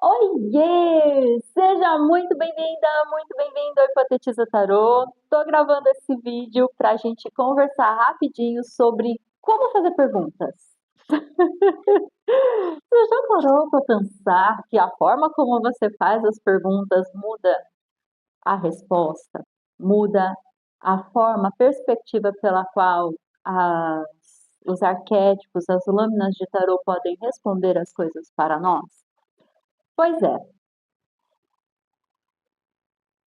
Oiê! Seja muito bem-vinda, muito bem-vindo ao Hipotetiza Tarô. Estou gravando esse vídeo para a gente conversar rapidinho sobre como fazer perguntas. Você já parou para pensar que a forma como você faz as perguntas muda a resposta, muda a forma, a perspectiva pela qual as- os arquétipos, as lâminas de tarô podem responder as coisas para nós? Pois é.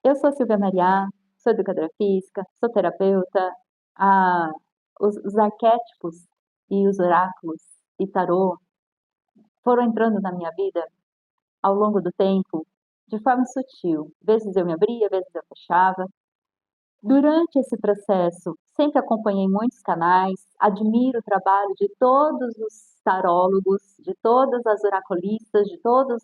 Eu sou Silvia Mariá, sou educadora física, sou terapeuta. Ah, os arquétipos e os oráculos e tarô foram entrando na minha vida ao longo do tempo de forma sutil. Vezes eu me abria, vezes eu fechava. Durante esse processo, sempre acompanhei muitos canais, admiro o trabalho de todos os tarólogos, de todas as oraculistas, de todos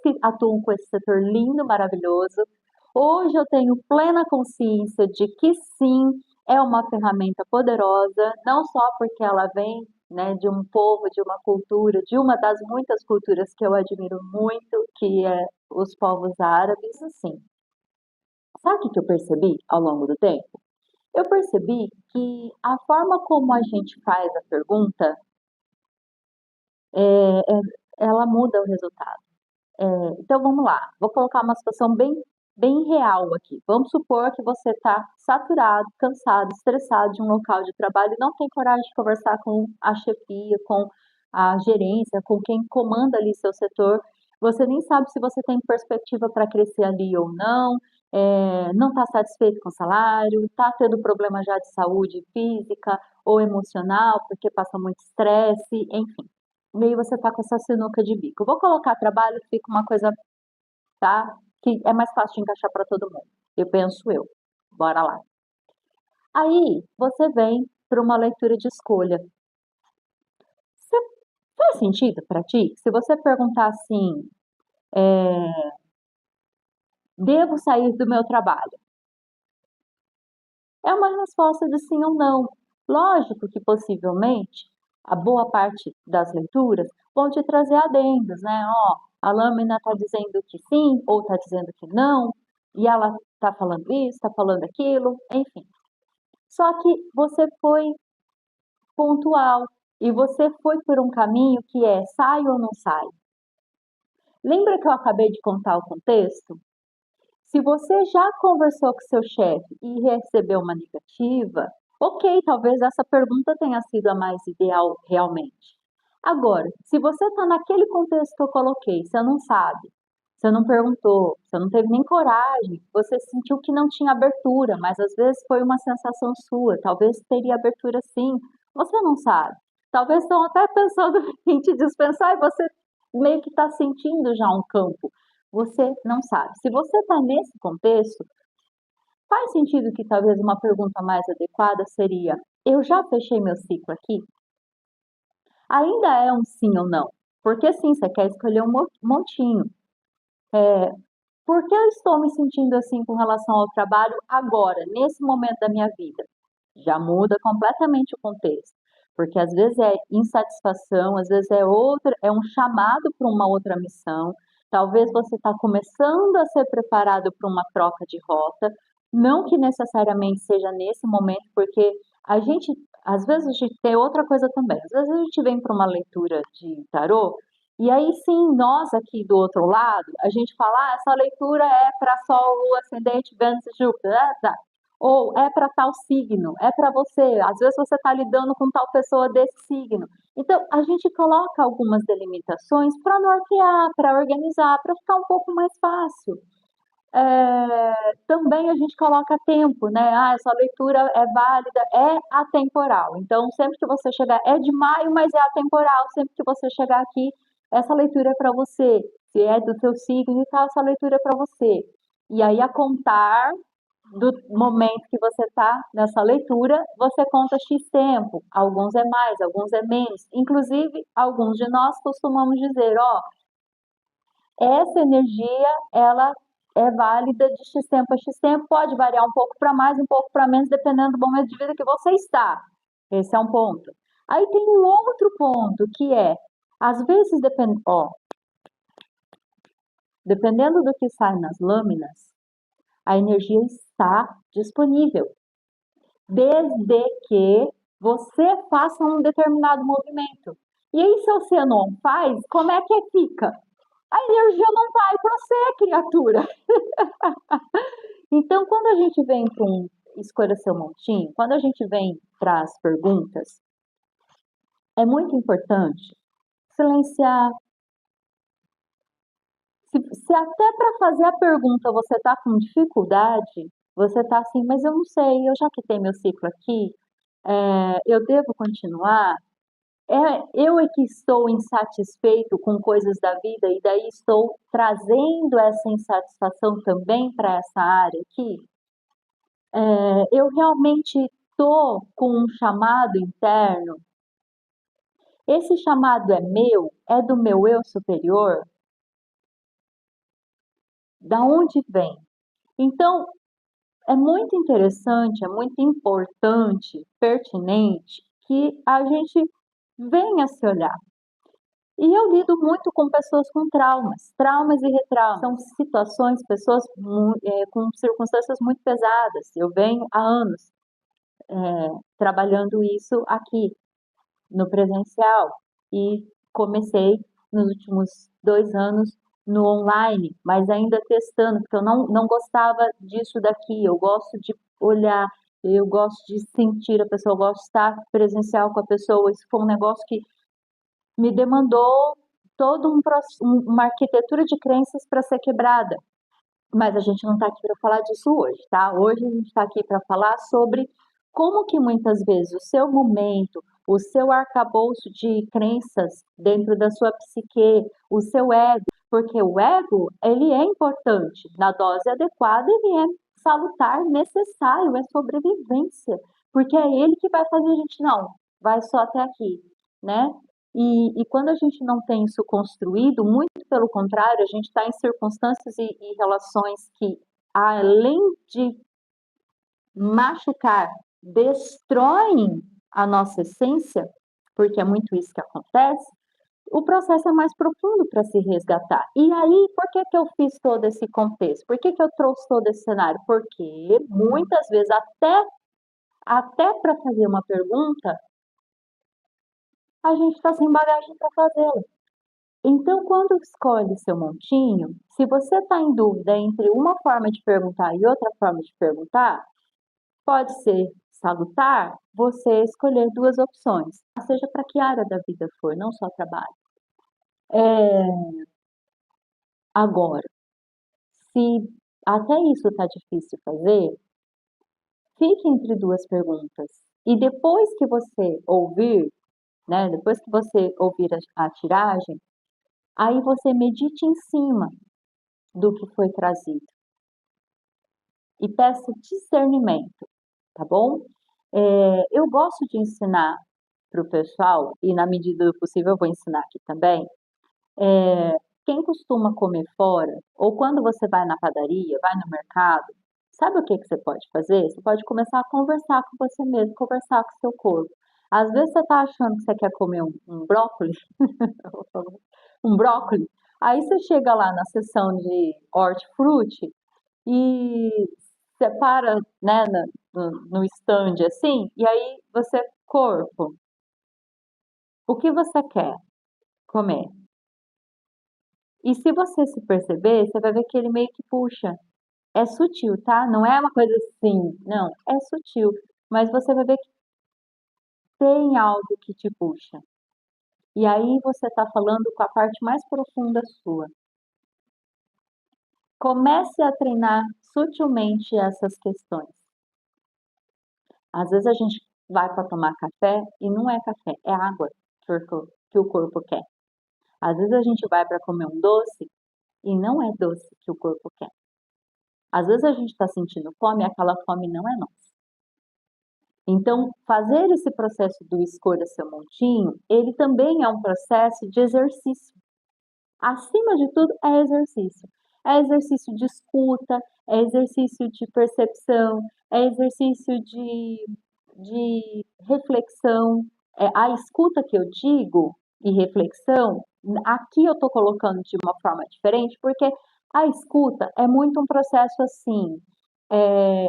que atuam com esse setor lindo, maravilhoso. Hoje eu tenho plena consciência de que sim, é uma ferramenta poderosa, não só porque ela vem, né, de um povo, de uma cultura, de uma das muitas culturas que eu admiro muito, que é os povos árabes, assim. Sabe o que eu percebi ao longo do tempo? Eu percebi que a forma como a gente faz a pergunta, ela muda o resultado. Então vamos lá, vou colocar uma situação bem real aqui. Vamos supor que você está saturado, cansado, estressado de um local de trabalho e não tem coragem de conversar com a chefia, com a gerência, com quem comanda ali seu setor. Você nem sabe se você tem perspectiva para crescer ali ou não, não está satisfeito com o salário, está tendo problema já de saúde física ou emocional, porque passa muito estresse, enfim. E aí você tá com essa sinuca de bico. Eu vou colocar trabalho que fica uma coisa, tá? Que é mais fácil de encaixar para todo mundo. Eu penso eu. Bora lá. Aí você vem para uma leitura de escolha. Você faz sentido para ti? Se você perguntar assim, devo sair do meu trabalho? É uma resposta de sim ou não. Lógico que possivelmente a boa parte das leituras vão te trazer adendos, né? Ó, a lâmina está dizendo que sim ou está dizendo que não, e ela está falando isso, está falando aquilo, enfim. Só que você foi pontual e você foi por um caminho que é sai ou não sai. Lembra que eu acabei de contar o contexto? Se você já conversou com seu chefe e recebeu uma negativa, ok, talvez essa pergunta tenha sido a mais ideal realmente. Agora, se você está naquele contexto que eu coloquei, você não sabe, você não perguntou, você não teve nem coragem, você sentiu que não tinha abertura, mas às vezes foi uma sensação sua, talvez teria abertura sim, você não sabe. Talvez estão até pensando em te dispensar e você meio que está sentindo já um campo. Você não sabe. Se você está nesse contexto, faz sentido que talvez uma pergunta mais adequada seria: eu já fechei meu ciclo aqui? Ainda é um sim ou não? Porque sim, você quer escolher um montinho. Por que eu estou me sentindo assim com relação ao trabalho agora, nesse momento da minha vida? Já muda completamente o contexto. Porque às vezes é insatisfação, às vezes é outra, é um chamado para uma outra missão. Talvez você está começando a ser preparado para uma troca de rota, não que necessariamente seja nesse momento, porque a gente, às vezes a gente tem outra coisa também. Às vezes a gente vem para uma leitura de tarô e aí sim, nós aqui do outro lado, a gente fala, ah, essa leitura é para Sol, Lua, Ascendente, Vênus e Júpiter, tá. Ou é para tal signo, é para você. Às vezes você está lidando com tal pessoa desse signo. Então, a gente coloca algumas delimitações para nortear, para organizar, para ficar um pouco mais fácil. Também a gente coloca tempo, né? Ah, essa leitura é válida, é atemporal. Então, sempre que você chegar, é de maio, mas é atemporal. Sempre que você chegar aqui, essa leitura é para você. Se é do seu signo e tal, essa leitura é para você. E aí, a contar do momento que você está nessa leitura, você conta X tempo. Alguns é mais, alguns é menos. Inclusive, alguns de nós costumamos dizer, ó, essa energia, ela é válida de X tempo a X tempo, pode variar um pouco para mais, um pouco para menos, dependendo do momento de vida que você está. Esse é um ponto. Aí tem um outro ponto que é, às vezes depende, ó, dependendo do que sai nas lâminas, a energia está disponível, desde que você faça um determinado movimento. E aí, se você não faz, como é que fica? A energia não vai para você, criatura. Então, quando a gente vem para escolha seu montinho, quando a gente vem para as perguntas, é muito importante silenciar. Se até para fazer a pergunta você está com dificuldade, você está assim, mas eu não sei, eu já quitei meu ciclo aqui, eu devo continuar? Eu é que estou insatisfeito com coisas da vida e daí estou trazendo essa insatisfação também para essa área aqui? Eu realmente estou com um chamado interno? Esse chamado é meu? É do meu eu superior? Da onde vem? Então, é muito interessante, é muito importante, pertinente que a gente venha se olhar. E eu lido muito com pessoas com traumas e retraumas. São situações, pessoas com circunstâncias muito pesadas. Eu venho há anos trabalhando isso aqui no presencial e comecei nos últimos 2 anos no online, mas ainda testando, porque eu não gostava disso daqui. Eu gosto de olhar, eu gosto de sentir a pessoa, eu gosto de estar presencial com a pessoa. Isso foi um negócio que me demandou toda uma arquitetura de crenças para ser quebrada. Mas a gente não está aqui para falar disso hoje, tá? Hoje a gente está aqui para falar sobre como que muitas vezes o seu momento, o seu arcabouço de crenças dentro da sua psique, o seu ego, porque o ego, ele é importante, na dose adequada ele é salutar, necessário, é sobrevivência, porque é ele que vai fazer a gente, não, vai só até aqui, né? E quando a gente não tem isso construído, muito pelo contrário, a gente está em circunstâncias e relações que, além de machucar, destroem a nossa essência, porque é muito isso que acontece, o processo é mais profundo para se resgatar. E aí, por que que eu fiz todo esse contexto? Por que que eu trouxe todo esse cenário? Porque muitas vezes, até para fazer uma pergunta, a gente está sem bagagem para fazê-la. Então, quando escolhe seu montinho, se você está em dúvida entre uma forma de perguntar e outra forma de perguntar, pode ser salutar você escolher duas opções, seja para que área da vida for, não só trabalho. Agora, se até isso está difícil fazer, fique entre duas perguntas. E depois que você ouvir, né, depois que você ouvir a tiragem, aí você medite em cima do que foi trazido e peça discernimento, tá bom? Eu gosto de ensinar para o pessoal, e na medida do possível eu vou ensinar aqui também, quem costuma comer fora, ou quando você vai na padaria, vai no mercado, sabe o que que você pode fazer? Você pode começar a conversar com você mesmo, conversar com o seu corpo. Às vezes você está achando que você quer comer um brócolis, um brócolis, aí você chega lá na seção de hortifruti e você para, né, no stand assim, e aí você, corpo, o que você quer comer? E se você se perceber, você vai ver que ele meio que puxa. É sutil, tá? Não é uma coisa assim, não, é sutil. Mas você vai ver que tem algo que te puxa. E aí você está falando com a parte mais profunda sua. Comece a treinar sutilmente essas questões. Às vezes a gente vai para tomar café e não é café, é água que o corpo quer. Às vezes a gente vai para comer um doce e não é doce que o corpo quer. Às vezes a gente está sentindo fome e aquela fome não é nossa. Então, fazer esse processo do escolha seu montinho, ele também é um processo de exercício. Acima de tudo, é exercício. É exercício de escuta, é exercício de percepção, é exercício de reflexão. A escuta que eu digo e reflexão, aqui eu estou colocando de uma forma diferente, porque A escuta é muito um processo assim, é,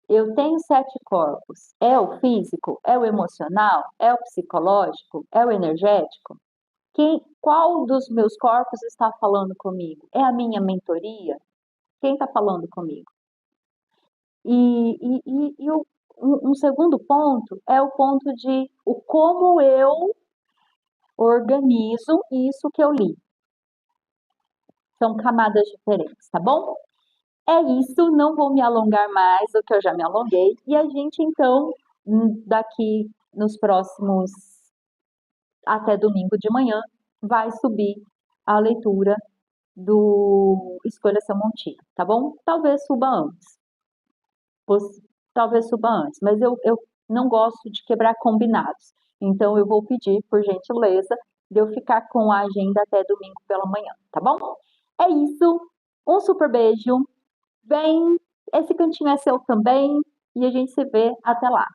eu tenho 7 corpos. É o físico? É o emocional? É o psicológico? É o energético? Qual dos meus corpos está falando comigo? É a minha mentoria? Quem está falando comigo? E um segundo ponto é o ponto de o como eu organizo isso que eu li. São camadas diferentes, tá bom? É isso, não vou me alongar mais do que eu já me alonguei. E a gente, então, daqui nos próximos, até domingo de manhã, vai subir a leitura do Escolha Seu Montinho, tá bom? Talvez suba antes, talvez suba antes, mas eu não gosto de quebrar combinados. Então, eu vou pedir, por gentileza, de eu ficar com a agenda até domingo pela manhã, tá bom? É isso, um super beijo. Vem, esse cantinho é seu também e a gente se vê até lá.